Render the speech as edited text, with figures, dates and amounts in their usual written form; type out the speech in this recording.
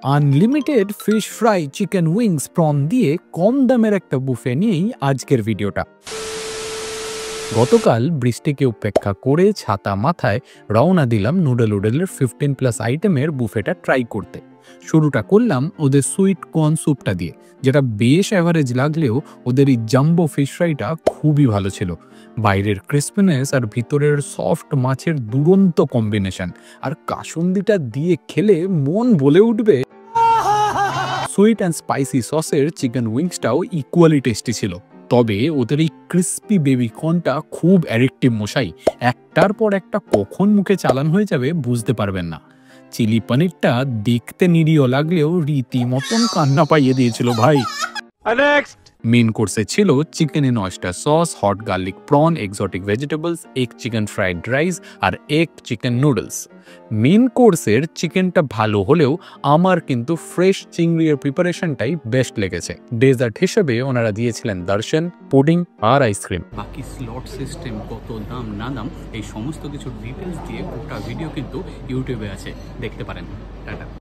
Unlimited fish fry, chicken wings, prawn দিয়ে কম দামের একটা বুফে নিয়েই আজকের ভিডিওটা। গতকাল বৃষ্টিকে উপেক্ষা করে ছাতা মাথায় রওনা দিলাম নুডলের 15+ আইটেমের বুফেটা ট্রাই করতে। শুরুটা করলাম ওদের সুইট কর্ন স্যুপটা দিয়ে, যেটা বেশ অ্যাভারেজ লাগলেও ওদের এই জাম্বো ফিশ ফ্রাইটা খুবই ভালো ছিল। বাইরের ক্রিসপিনেস আর ভিতরের সফট মাছের দুরন্ত কম্বিনেশন, আর কাসুন্দিটা দিয়ে খেলে মন বলে উঠবে। সুইট অ্যান্ড স্পাইসি সসের চিকেন উইংসটাও ইকুয়ালি টেস্টি ছিল, তবে ওদের এই ক্রিস্পি বেবি কর্নটা খুব অ্যাডিকটিভ মশাই। একটার পর একটা কখন মুখে চালান হয়ে যাবে বুঝতে পারবেন না। চিলি পনিরটা দেখতে নিরীহ লাগলেও রীতিমতন কান্না পাইয়ে দিয়েছিল ভাই। মেন কোর্সে ছিল chicken in oyster sauce, hot garlic prawn, exotic vegetables, egg chicken fried rice আর এগ চিকেন নুডলস। মেন কোর্সের চিকেনটা ভালো হলেও আমার কিন্তু ফ্রেশ চিংড়ির প্রিপারেশনটাই বেস্ট লেগেছে। ডেজার্ট হিসেবে ওনারা দিয়েছিলেন দর্শন, পুডিং আর আইসক্রিম। বাকি স্লট সিস্টেম, কত দাম না দাম, এই সমস্ত কিছু ডিটেলস দিয়ে গোটা ভিডিও কিন্তু ইউটিউবে আছে, দেখতে পারেন। টাটা।